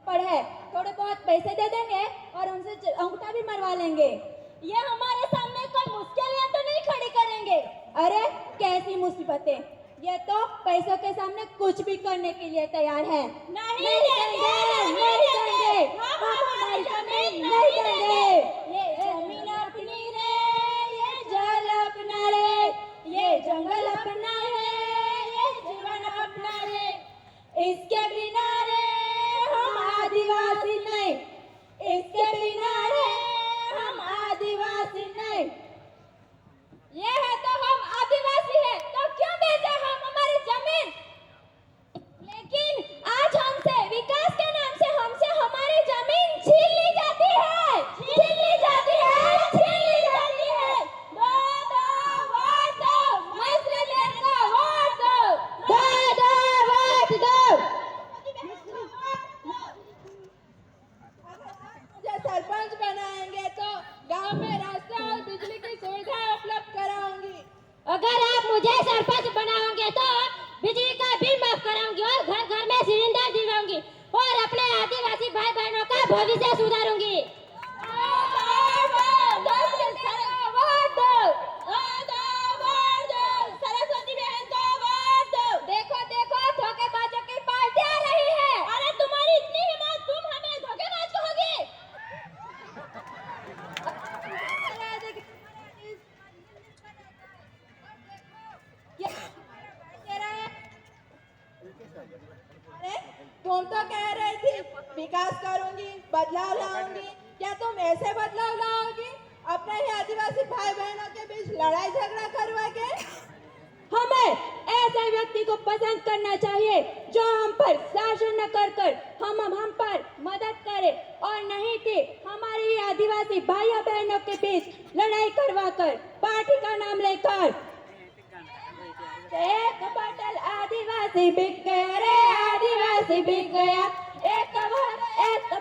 अनपढ़ है, थोड़े बहुत पैसे दे देंगे और उनसे अंगूठा भी मरवा लेंगे। ये हमारे सामने कोई मुश्किलें तो नहीं खड़ी करेंगे। अरे कैसी मुसीबतें, ये तो पैसों के सामने कुछ भी करने के लिए तैयार है। नहीं देंगे, नहीं देंगे, हम हमारी जमीन नहीं देंगे। ये जमीन अपनी रे, ये जल अपना रे, ये जंगल अपना है, ये जीवन अपना रे। इसके बिना रे हम आदिवासी नहीं, इसके बिना रे हम आदिवासी नहीं। ये है तो हम आदिवासी है, तो क्यों बेचे हम हमारी जमीन? लेकिन आज हमसे विकास के नाम से हमसे हमारी जमीन छीन ली जाती है, छीन ली जाती है, छीन ली जाती है। वोट दो, वोट दो, मैत्री लैंड का वोट दो, वोट दो। मुझे सरपंच बनाएंगे तो गांव में रास्ता और बिजली की सुविधा उपलब्ध कराऊंगी। अगर आप मुझे सरपंच बनाओगे तो बिजली का बिल माफ कराऊंगी और घर घर में सिलेंडर दिलवाऊंगी और अपने आदिवासी भाई बहनों का भविष्य सुधारूंगी। सरस्वती बहन को वोट दो। देखो देखो धोखेबाजों की पार्टी आ रही है। अरे तुम्हारी इतनी हिम्मत, तुम हमें धोखेबाज कहोगे? अरे तुम तो कह रही थी विकास करूंगी, बदलाव लाऊंगी, क्या तुम ऐसे बदलाव लाओगी अपने ही आदिवासी भाई बहनों के बीच लड़ाई झगड़ा करवा के? हमें ऐसे व्यक्ति को पसंद करना चाहिए जो हम पर शासन न कर हम पर मदद करे और नहीं कि हमारी आदिवासी भाइयों बहनों के बीच लड़ाई करवा कर पार्टी का नाम लेकर। एक बटल आदिवासी बिक गया रे, आदिवासी बिक गया। एक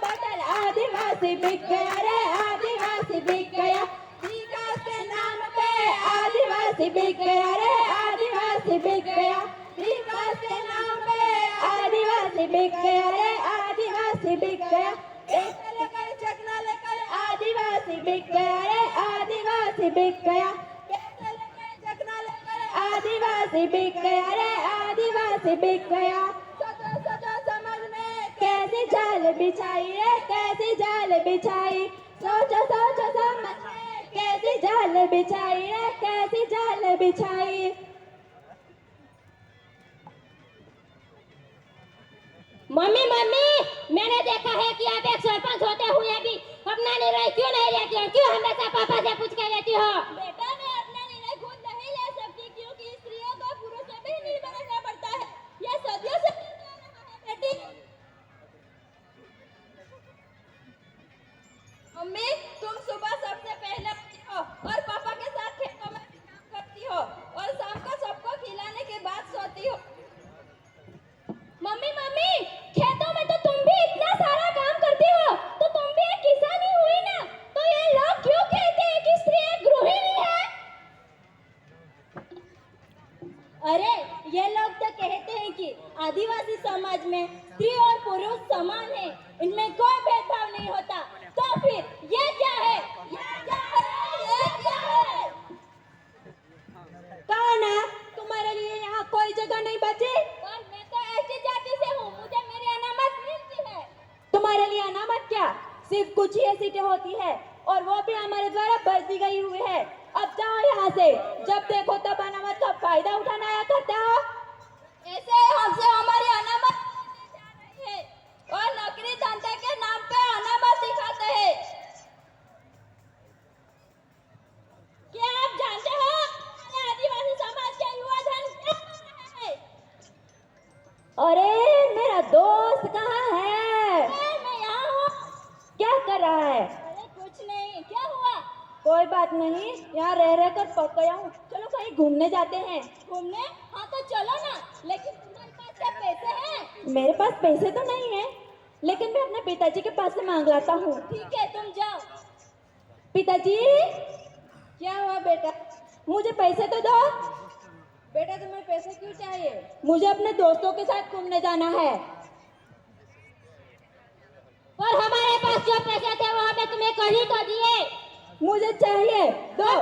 बटल आदिवासी बिक गया रे, आदिवासी बिक गया। विकास के नाम पे आदिवासी बिक गया रे, आदिवासी बिक गया। विकास के नाम पे आदिवासी बिक गया रे, आदिवासी बिक गया। एक से लेकर चकना लेकर आदिवासी बिक गया रे, आदिवासी बिक गया। पैसे लेकर चकना लेकर आदिवासी बिक गया रे, आदिवासी बिक गया। सोचो सोचो समझ में कैसी जाल बिछाई रे, कैसी जाल बिछाई। सोचो सोचो समझ में कैसी जाल बिछाई रे, कैसी जाल बिछाई। मम्मी मैंने देखा है कि आप एक सरपंच होते हुए भी अपना निर्णय क्यों नहीं लेती हो? क्यों हमेशा पापा से पूछ के लेती हो? बेटा मैं अपना निर्णय खुद नहीं ले सकती क्योंकि स्त्रियों को पुरुषों पे ही निर्भर रहना पड़ता है। यह सदियों से बेटी। मम्मी तुम सुबह सबसे पहले उठती हो और पापा के साथ खेतों में भी काम करती हो और शाम को सबको खिलाने के बाद सोती हो। मम्मी खेतों में तो तुम भी इतना सारा काम करती हो, तो तुम भी एक किसान ही हुई ना? तो ये लोग क्यों कहते हैं कि स्त्री एक गृहिणी है? अरे ये लोग तो कहते हैं कि आदिवासी समाज में स्त्री और पुरुष समान है, इनमें कोई भेदभाव नहीं होता। तो फिर ये क्या है? ये क्या है? ये क्या है? कौन है? तुम्हारे लिए यहाँ कोई जगह नहीं बची? और मैं तो ऐसी जाति से हूँ, मुझे मेरी अनामत मिलती है। तुम्हारे लिए अनामत क्या, सिर्फ कुछ ही सीटें होती है और वो भी हमारे द्वारा भर दी गई हुई है। अब जाओ यहाँ से, जब देखो तब अनामत का फायदा उठाना आया करते हो। ऐसे हमसे हमारी अनामत जा रही है और नौकरी जनता के नाम पे अनामत दिखाते हैं। क्या आप जानते हो हमारे आदिवासी समाज के युवा धन क्या कर रहे हैं? अरे मेरा दोस्त कहाँ है? मैं यहाँ हूँ। क्या कर रहा है? अरे कुछ नहीं, क्या हुआ? कोई बात नहीं, यहाँ रह रह कर पक गया हूँ, चलो कहीं घूमने जाते हैं। घूमने? हाँ तो चलो ना, लेकिन तुम्हारे पास क्या पैसे हैं? मेरे पास पैसे तो नहीं है, लेकिन मैं अपने पिताजी के पास से मांग लाता हूँ। ठीक है तुम जाओ। पिताजी। क्या हुआ बेटा? मुझे पैसे तो दो। बेटा तुम्हें पैसे क्यों चाहिए? मुझे अपने दोस्तों के साथ घूमने जाना है। जो पैसे थे वो हमें तुम्हें कल ही तो दिए। मुझे चाहिए, दो।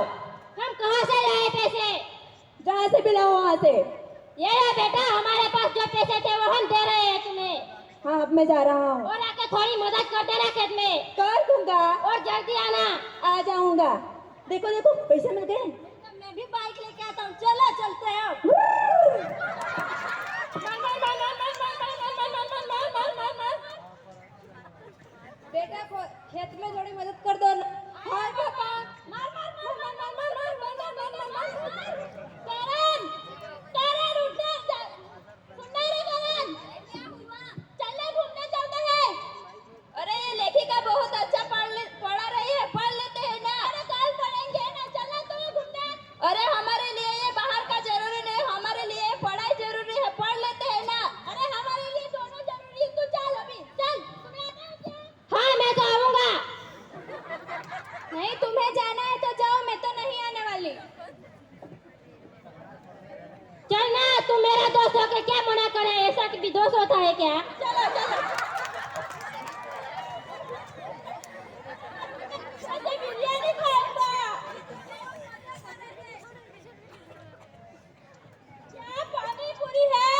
हम कहाँ से लाए पैसे? जहाँ से भी लाओ वहाँ से। ये लो बेटा, हमारे पास जो पैसे थे वो हम दे रहे हैं तुम्हें। हाँ, अब मैं जा रहा हूँ। और आके थोड़ी मदद कर देना खेत में। कर दूंगा। और जल्दी आना। आ जाऊंगा। देखो देखो, पैसे मिल गए। मैं भी बाइक लेके आता हूँ, चलो चलते हैं। बेटा को खेत में थोड़ी मदद कर दो ना। हाँ पापा। मार मार मार मार मार मार मार मार मार मार मार मार। करण, करण उठ जा। सुन नहीं रही करण? चलने घूमने चलते हैं। अरे ये लेखिका बहुत अच्छा पढ़ा रही है, पढ़ लेते हैं ना। अरे कल पढ़ेंगे ना, चलना तुम्हें घूमने। अरे हमारे लिए ये बाहर का जरूरी नहीं, हमारे लिए पढ़ाई जरूरी है, पढ़ लेते हैं ना। अरे हमारे लिए दोनों जरूरी है, तू चल अभी चल। तुम्हें आना है क्या? हाँ मैं तो आऊंगा। नहीं, तुम्हें जाना है तो जाओ, मैं तो नहीं आने वाली। चल ना, तू मेरा दोस्त होकर क्या मना करे? ऐसा भी दोस्त होता है क्या? चलो चलो। अच्छा बिरयानी खाऊंगा। क्या पानी पूरी है?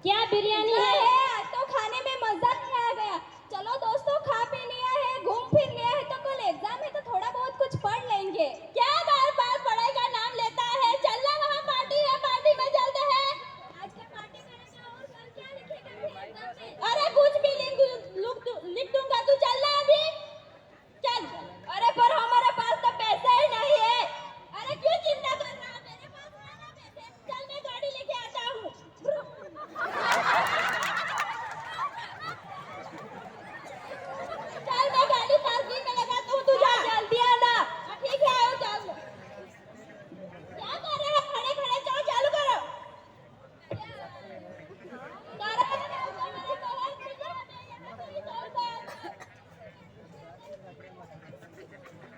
क्या बिरयानी है? तो खाने में मजा नहीं आ गया। चलो दोस्तों, खा पी लिया है, घूम फिर लिया है, तो कल एग्जाम है तो थोड़ा बहुत कुछ पढ़ लेंगे। क्या बार बार पढ़ाई का नाम लेता है? चलना, वहाँ पार्टी है, पार्टी में चलते हैं। आज का पार्टी करेंगे और कल क्या लिखेगा फिर एग्जाम में? अरे कुछ भी लिख दूंगा, तू चलना अभी चल। अरे पर हमारे पास तो पैसे ही नहीं है। अरे क्यों चिंता कर रहा है? मेरे पास है ना पैसे। चल मैं गाड़ी लेके आता हूँ। चल मैं गाड़ी पार्किंग में लगाता हूँ, तू जा। जल्दी आना। ठीक है, आओ चल। क्या कर रहे हो? खड़े खड़े चलो, चालू करो।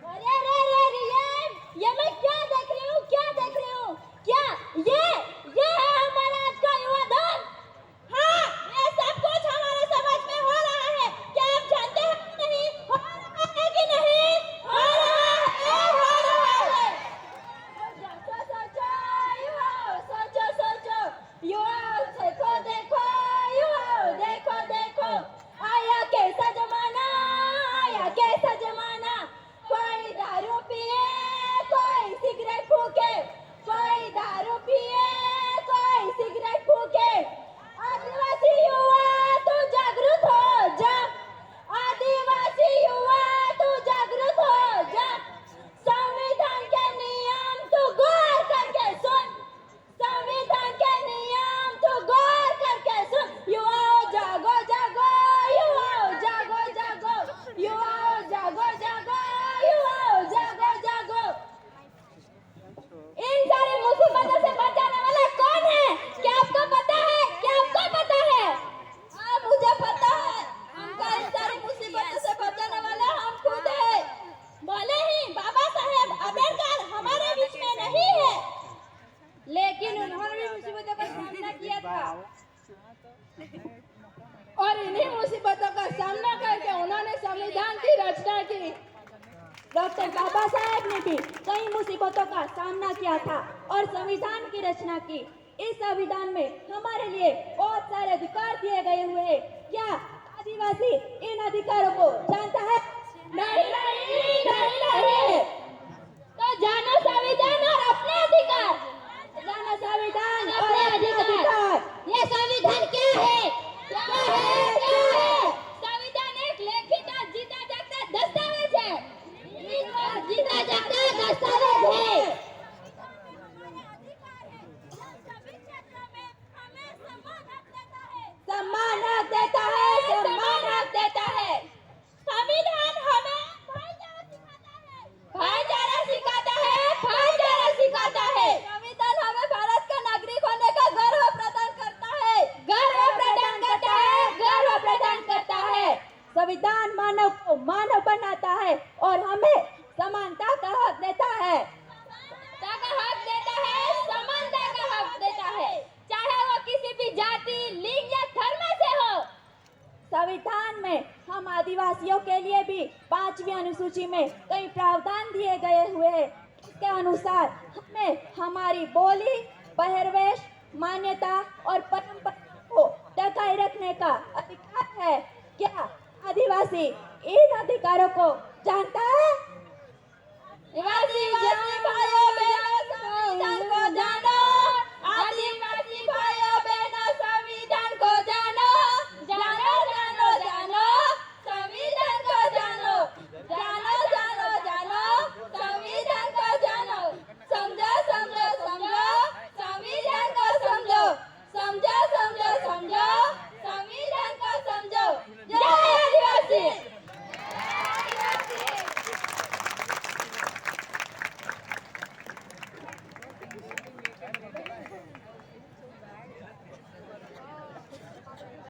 अरे रे रे रियान, ये मैं क्या देख रही हूँ? क्या देख रही हूँ? क्या ये है हमारा आज का युवा धन? हाँ, ये सब कुछ हमारे समाज में हो रहा है। क्या आप जानते हैं कि नहीं? हो रहा है कि नहीं? हो रहा है, हो रहा है। सोचो सोचो युवाओं, सोचो सोचो युवाओं, देखो देखो युवाओं, देखो देखो आया कैसा जमाना, आया कैसा जमाना। कोई दारू पिए, कोई सिगरेट फूके, कोई दारू पिए, कोई सिगरेट फूके। आदिवासी युवा तू जागृत हो जा, आदिवासी युवा तू जागृत हो जा। संविधान के नियम तू गौर करके सुन, संविधान के नियम तू गौर करके सुन। युवाओं जागो जागो, युवाओं जागो जागो, युवाओं जागो जागो, युवाओं जागो जागो। इन सारी मुसीबतों से बचाने वाला कौन है? क्या आपको पता है? क्या आपको पता है? हाँ मुझे पता है। हमका इन सारी मुसीबतों से बचाने वाला हम खुद है। भले ही बाबा साहेब अम्बेडकर हमारे बीच में नहीं है, लेकिन उन्होंने भी मुसीबतों का सामना किया था, और इन्हीं मुसीबतों का सामना करके उन्होंने संविधान की रचना की। डॉक्टर बाबा साहेब ने भी कई मुसीबतों का सामना किया था और संविधान की रचना की। इस संविधान में हमारे लिए बहुत सारे अधिकार दिए गए हुए हैं। क्या आदिवासी इन अधिकारों को जानता है? नहीं नहीं नहीं नहीं। तो जानो संविधान और अपने अधिकार। जानो संविधान और अपने अपने अधिकार। ये संविधान क्या है? क्या है? क्या है? संविधान एक लिखित और जीता जागता दस्तावेज है। जीता जागता दस्तावेज है। सम्मान हक देता है, सम्मान हक देता है। संविधान हमें भाईचारा सिखाता है, भाईचारा सिखाता है। संविधान हमें भारत का नागरिक होने का गर्व प्रदान करता है, गर्व प्रदान करता है, गर्व प्रदान करता है। संविधान मानव को मानव बनाता है और हमें समानता का हक देता है, समानता का हक देता है, चाहे वो किसी भी जाति, लिंग या धर्म से हो। संविधान में हम आदिवासियों के लिए भी 5वीं अनुसूची में कई प्रावधान दिए गए हुए हैं। इसके अनुसार हमें हमारी बोली, पहरवेश, मान्यता और परंपरा को टकाए रखने का अधिकार है। क्या आदिवासी इन अधिकारों को जानता है? निवासी भाइयों,